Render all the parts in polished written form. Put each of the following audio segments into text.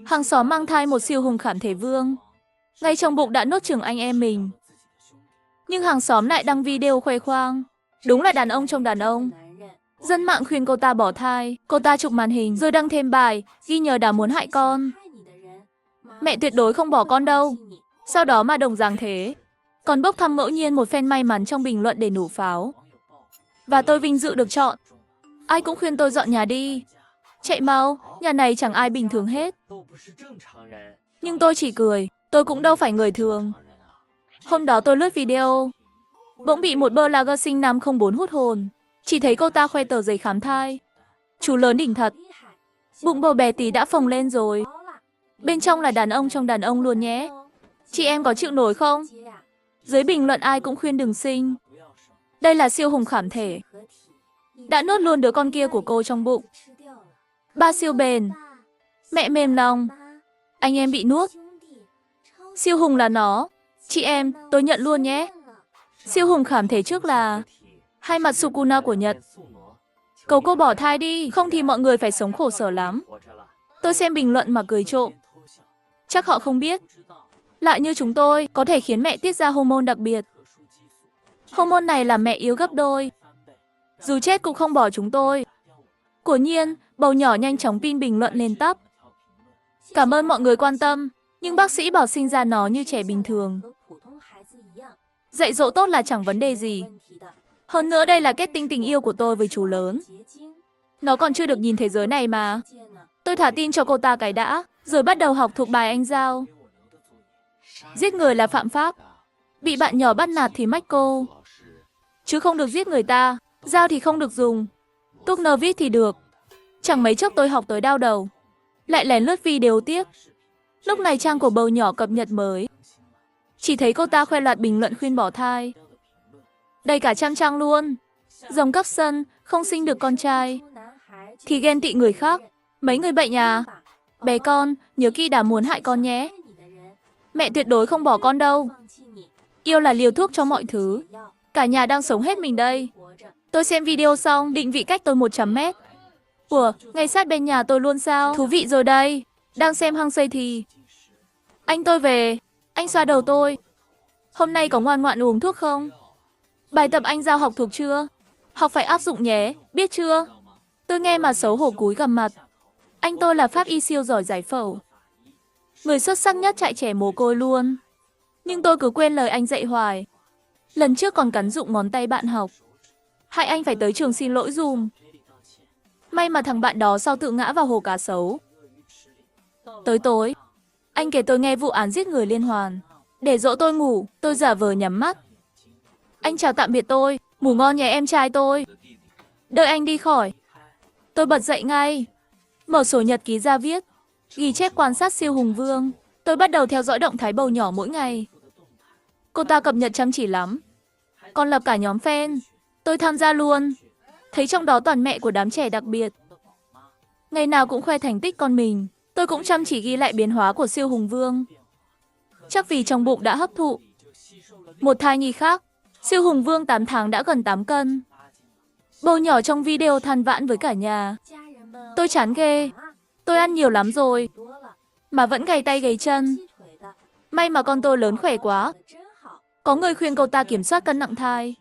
Hàng xóm mang thai một siêu hùng khảm thể vương. Ngay trong bụng đã nuốt chửng anh em mình. Nhưng hàng xóm lại đăng video khoe khoang. Đúng là đàn ông trong đàn ông. Dân mạng khuyên cô ta bỏ thai. Cô ta chụp màn hình rồi đăng thêm bài ghi nhờ đã muốn hại con. Mẹ tuyệt đối không bỏ con đâu. Sau đó mà đồng dáng thế. Còn bốc thăm ngẫu nhiên một fan may mắn trong bình luận để nổ pháo. Và tôi vinh dự được chọn. Ai cũng khuyên tôi dọn nhà đi. Chạy mau, nhà này chẳng ai bình thường hết. Nhưng tôi chỉ cười, tôi cũng đâu phải người thường. Hôm đó tôi lướt video, bỗng bị một blogger sinh năm 04 hút hồn. Chỉ thấy cô ta khoe tờ giấy khám thai. Chú lớn đỉnh thật. Bụng bầu bé tí đã phồng lên rồi. Bên trong là đàn ông trong đàn ông luôn nhé. Chị em có chịu nổi không? Dưới bình luận ai cũng khuyên đừng sinh. Đây là siêu hùng khảm thể. Đã nuốt luôn đứa con kia của cô trong bụng. Ba siêu bền. Mẹ mềm lòng. Anh em bị nuốt. Siêu hùng là nó. Chị em, tôi nhận luôn nhé. Siêu hùng khảm thể trước là hai mặt Sukuna của Nhật. Cầu cô bỏ thai đi, không thì mọi người phải sống khổ sở lắm. Tôi xem bình luận mà cười trộm. Chắc họ không biết. Lại như chúng tôi, có thể khiến mẹ tiết ra hormone đặc biệt. Hormone này làm mẹ yếu gấp đôi. Dù chết cũng không bỏ chúng tôi. Quả nhiên, bầu nhỏ nhanh chóng pin bình luận lên tắp. Cảm ơn mọi người quan tâm, nhưng bác sĩ bảo sinh ra nó như trẻ bình thường. Dạy dỗ tốt là chẳng vấn đề gì. Hơn nữa đây là kết tinh tình yêu của tôi với chú lớn. Nó còn chưa được nhìn thế giới này mà. Tôi thả tin cho cô ta cái đã, rồi bắt đầu học thuộc bài anh Giao. Giết người là phạm pháp. Bị bạn nhỏ bắt nạt thì mách cô. Chứ không được giết người ta. Dao thì không được dùng. Tuốc nơ vít thì được. Chẳng mấy chốc tôi học tới đau đầu. Lại lén lướt video tiếp. Lúc này trang của bầu nhỏ cập nhật mới. Chỉ thấy cô ta khoe loạt bình luận khuyên bỏ thai. Đầy cả trăm trang luôn. Dòng caption không sinh được con trai. Thì ghen tị người khác. Mấy người bệnh à? Bé con, nhớ kỹ đã muốn hại con nhé. Mẹ tuyệt đối không bỏ con đâu. Yêu là liều thuốc cho mọi thứ. Cả nhà đang sống hết mình đây. Tôi xem video xong, định vị cách tôi 100 mét. Ủa, ngay sát bên nhà tôi luôn sao? Thú vị rồi đây. Đang xem hăng say thì anh tôi về. Anh xoa đầu tôi. Hôm nay có ngoan ngoãn uống thuốc không? Bài tập anh Giao học thuộc chưa? Học phải áp dụng nhé, biết chưa? Tôi nghe mà xấu hổ cúi gằm mặt. Anh tôi là pháp y siêu giỏi giải phẫu. Người xuất sắc nhất chạy trẻ mồ côi luôn. Nhưng tôi cứ quên lời anh dạy hoài. Lần trước còn cắn rụng ngón tay bạn học. Hại anh phải tới trường xin lỗi dùm. May mà thằng bạn đó sau tự ngã vào hồ cá sấu. Tới tối, anh kể tôi nghe vụ án giết người liên hoàn. Để dỗ tôi ngủ, tôi giả vờ nhắm mắt. Anh chào tạm biệt tôi, ngủ ngon nhé em trai tôi. Đợi anh đi khỏi. Tôi bật dậy ngay. Mở sổ nhật ký ra viết. Ghi chép quan sát siêu hùng vương. Tôi bắt đầu theo dõi động thái bầu nhỏ mỗi ngày. Cô ta cập nhật chăm chỉ lắm. Còn lập cả nhóm fan. Tôi tham gia luôn. Thấy trong đó toàn mẹ của đám trẻ đặc biệt. Ngày nào cũng khoe thành tích con mình. Tôi cũng chăm chỉ ghi lại biến hóa của siêu hùng vương. Chắc vì trong bụng đã hấp thụ một thai nhi khác. Siêu hùng vương 8 tháng đã gần 8 cân. Bầu nhỏ trong video than vãn với cả nhà. Tôi chán ghê. Tôi ăn nhiều lắm rồi. Mà vẫn gầy tay gầy chân. May mà con tôi lớn khỏe quá. Có người khuyên cô ta kiểm soát cân nặng thai.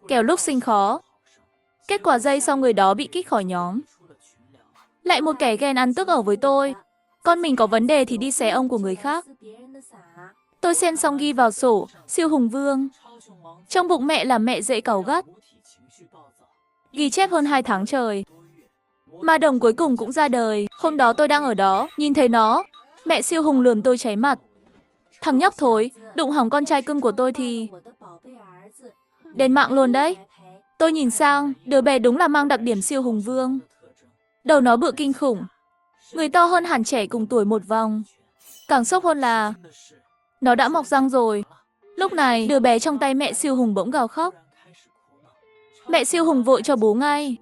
Kẻo lúc sinh khó. Kết quả giây sau người đó bị kích khỏi nhóm. Lại một kẻ ghen ăn tức ở với tôi. Con mình có vấn đề thì đi xé ông của người khác. Tôi xem xong ghi vào sổ, siêu hùng vương. Trong bụng mẹ là mẹ dễ cáu gắt. Ghi chép hơn 2 tháng trời. Ma đồng cuối cùng cũng ra đời. Hôm đó tôi đang ở đó, nhìn thấy nó. Mẹ siêu hùng lườm tôi cháy mặt. Thằng nhóc thối, đụng hỏng con trai cưng của tôi thì đền mạng luôn đấy. Tôi nhìn sang, đứa bé đúng là mang đặc điểm siêu hùng vương. Đầu nó bự kinh khủng. Người to hơn hẳn trẻ cùng tuổi một vòng. Càng sốc hơn là nó đã mọc răng rồi. Lúc này, đứa bé trong tay mẹ siêu hùng bỗng gào khóc. Mẹ siêu hùng vội cho bú ngay.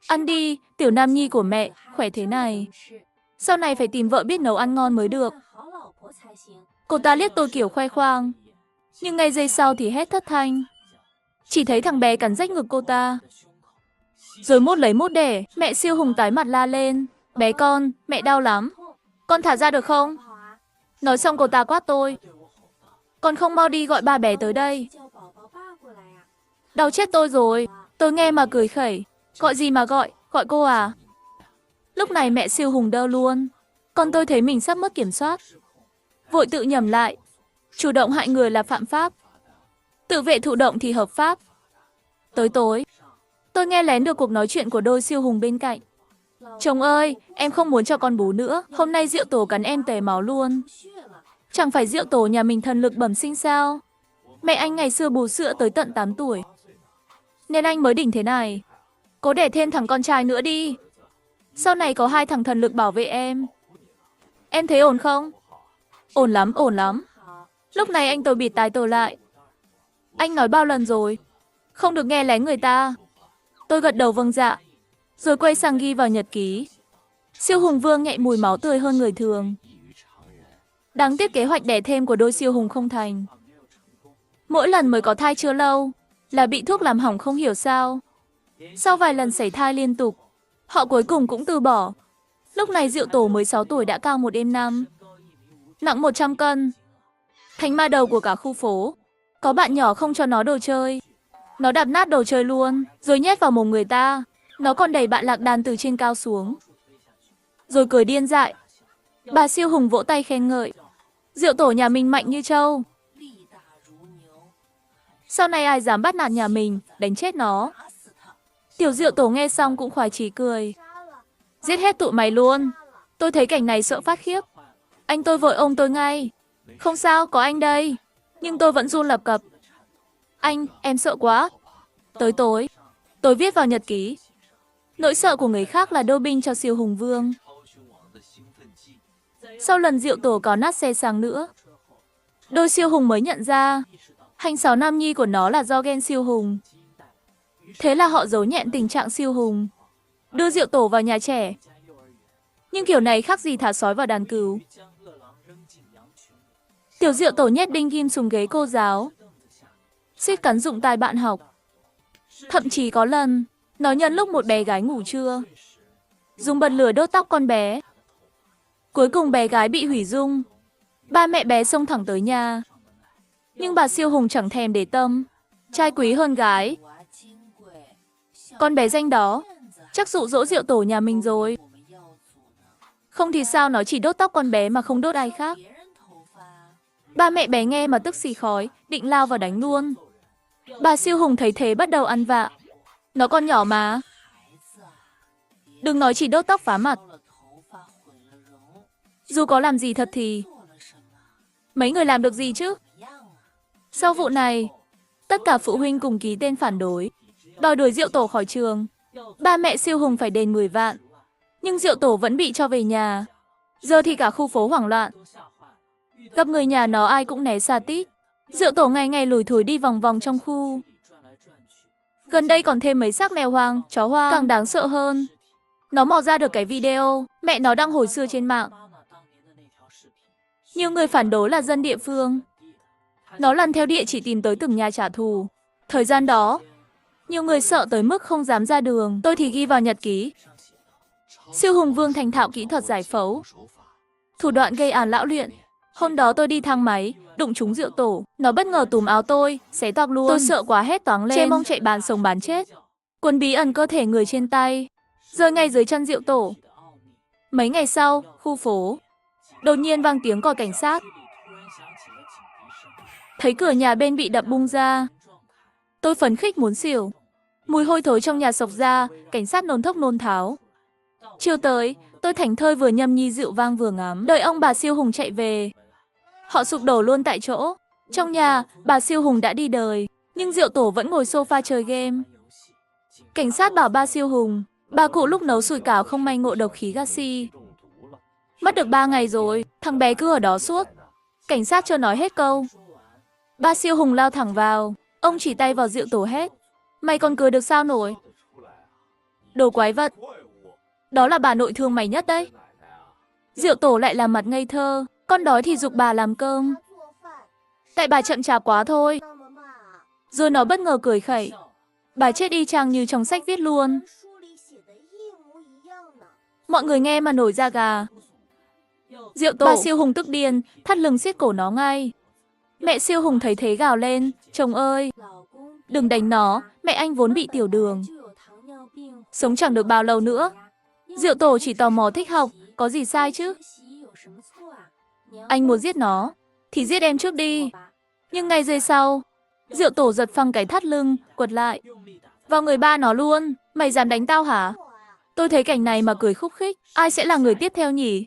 Ăn đi, tiểu nam nhi của mẹ, khỏe thế này. Sau này phải tìm vợ biết nấu ăn ngon mới được. Cô ta liếc tôi kiểu khoe khoang. Nhưng ngay giây sau thì hét thất thanh. Chỉ thấy thằng bé cắn rách ngực cô ta. Rồi mốt lấy mốt đẻ, mẹ siêu hùng tái mặt la lên. Bé con, mẹ đau lắm. Con thả ra được không? Nói xong cô ta quát tôi. Con không mau đi gọi ba bé tới đây. Đau chết tôi rồi. Tôi nghe mà cười khẩy. Gọi gì mà gọi cô à? Lúc này mẹ Siêu Hùng đơ luôn. Con tôi thấy mình sắp mất kiểm soát. Vội tự nhẩm lại. Chủ động hại người là phạm pháp. Tự vệ thụ động thì hợp pháp. Tới tối, tôi nghe lén được cuộc nói chuyện của đôi Siêu Hùng bên cạnh. Chồng ơi, em không muốn cho con bú nữa. Hôm nay Diệu Tổ cắn em tè máu luôn. Chẳng phải Diệu Tổ nhà mình thần lực bẩm sinh sao? Mẹ anh ngày xưa bú sữa tới tận 8 tuổi. Nên anh mới đỉnh thế này. Cố đẻ thêm thằng con trai nữa đi. Sau này có 2 thằng thần lực bảo vệ em. Em thấy ổn không? Ổn lắm, ổn lắm. Lúc này anh tôi bịt tai tôi lại. Anh nói bao lần rồi? Không được nghe lén người ta. Tôi gật đầu vâng dạ. Rồi quay sang ghi vào nhật ký. Siêu Hùng Vương nhạy mùi máu tươi hơn người thường. Đáng tiếc kế hoạch đẻ thêm của đôi Siêu Hùng không thành. Mỗi lần mới có thai chưa lâu là bị thuốc làm hỏng không hiểu sao. Sau vài lần sảy thai liên tục, họ cuối cùng cũng từ bỏ. Lúc này Diệu Tổ mới 6 tuổi đã cao 1m5, nặng 100 cân. Thành ma đầu của cả khu phố. Có bạn nhỏ không cho nó đồ chơi, nó đạp nát đồ chơi luôn, rồi nhét vào mồm người ta. Nó còn đẩy bạn lạc đàn từ trên cao xuống, rồi cười điên dại. Bà Siêu Hùng vỗ tay khen ngợi. Diệu Tổ nhà mình mạnh như trâu. Sau này ai dám bắt nạt nhà mình, đánh chết nó. Tiểu Diệu Tổ nghe xong cũng khoái chí cười. Giết hết tụi mày luôn. Tôi thấy cảnh này sợ phát khiếp. Anh tôi vội ôm tôi ngay. Không sao, có anh đây. Nhưng tôi vẫn run lập cập. Anh, em sợ quá. Tới tối, tôi viết vào nhật ký. Nỗi sợ của người khác là đô binh cho Siêu Hùng Vương. Sau lần Diệu Tổ có nát xe sang nữa, đôi Siêu Hùng mới nhận ra hành xảo nam nhi của nó là do ghen Siêu Hùng. Thế là họ giấu nhẹm tình trạng Siêu Hùng, đưa Diệu Tổ vào nhà trẻ. Nhưng kiểu này khác gì thả sói vào đàn cừu. Tiểu Diệu Tổ nhét đinh ghim xuống ghế cô giáo, suýt cắn rụng tai bạn học. Thậm chí có lần, nó nhân lúc một bé gái ngủ trưa, dùng bật lửa đốt tóc con bé. Cuối cùng bé gái bị hủy dung. Ba mẹ bé xông thẳng tới nhà. Nhưng bà Siêu Hùng chẳng thèm để tâm, trai quý hơn gái. Con bé danh đó chắc dụ dỗ Diệu Tổ nhà mình rồi. Không thì sao nó chỉ đốt tóc con bé mà không đốt ai khác. Ba mẹ bé nghe mà tức xì khói, định lao vào đánh luôn. Bà Siêu Hùng thấy thế bắt đầu ăn vạ. Nó còn nhỏ mà. Đừng nói chỉ đốt tóc phá mặt. Dù có làm gì thật thì mấy người làm được gì chứ? Sau vụ này, tất cả phụ huynh cùng ký tên phản đối, đòi đuổi Diệu Tổ khỏi trường. Ba mẹ Siêu Hùng phải đền 10 vạn. Nhưng Diệu Tổ vẫn bị cho về nhà. Giờ thì cả khu phố hoảng loạn. Gặp người nhà nó ai cũng né xa tít. Diệu Tổ ngày ngày lủi thủi đi vòng vòng trong khu. Gần đây còn thêm mấy xác mèo hoang, chó hoang, càng đáng sợ hơn. Nó mò ra được cái video mẹ nó đăng hồi xưa trên mạng. Nhiều người phản đối là dân địa phương. Nó lần theo địa chỉ tìm tới từng nhà trả thù. Thời gian đó, nhiều người sợ tới mức không dám ra đường. Tôi thì ghi vào nhật ký. Siêu Hùng Vương thành thạo kỹ thuật giải phẫu, thủ đoạn gây án lão luyện. Hôm đó tôi đi thang máy, đụng trúng Diệu Tổ. Nó bất ngờ túm áo tôi, xé toạc luôn. Tôi sợ quá hét toáng lên, che mông chạy bán sống bán chết. Quần bí ẩn cơ thể người trên tay, rơi ngay dưới chân Diệu Tổ. Mấy ngày sau, khu phố đột nhiên vang tiếng còi cảnh sát. Thấy cửa nhà bên bị đập bung ra, tôi phấn khích muốn xỉu. Mùi hôi thối trong nhà xộc ra, cảnh sát nôn thốc nôn tháo. Chiều tới, tôi thảnh thơi vừa nhâm nhi rượu vang vừa ngắm, đợi ông bà Siêu Hùng chạy về. Họ sụp đổ luôn tại chỗ. Trong nhà, bà Siêu Hùng đã đi đời, nhưng Diệu Tổ vẫn ngồi sofa chơi game. Cảnh sát bảo ba Siêu Hùng, bà cụ lúc nấu sủi cảo không may ngộ độc khí gaxi. Mất được 3 ngày rồi, thằng bé cứ ở đó suốt. Cảnh sát chưa nói hết câu, ba Siêu Hùng lao thẳng vào. Ông chỉ tay vào Diệu Tổ hét. Mày còn cười được sao nổi? Đồ quái vật. Đó là bà nội thương mày nhất đấy. Diệu Tổ lại làm mặt ngây thơ. Con đói thì giục bà làm cơm. Tại bà chậm chạp quá thôi. Rồi nó bất ngờ cười khẩy. Bà chết y chang như trong sách viết luôn. Mọi người nghe mà nổi da gà. Diệu Tổ. Ba Siêu Hùng tức điên, thắt lưng siết cổ nó ngay. Mẹ Siêu Hùng thấy thế gào lên, chồng ơi, đừng đánh nó, mẹ anh vốn bị tiểu đường. Sống chẳng được bao lâu nữa. Diệu Tổ chỉ tò mò thích học, có gì sai chứ? Anh muốn giết nó, thì giết em trước đi. Nhưng ngay giây sau, Diệu Tổ giật phăng cái thắt lưng, quật lại vào người ba nó luôn. Mày dám đánh tao hả? Tôi thấy cảnh này mà cười khúc khích. Ai sẽ là người tiếp theo nhỉ?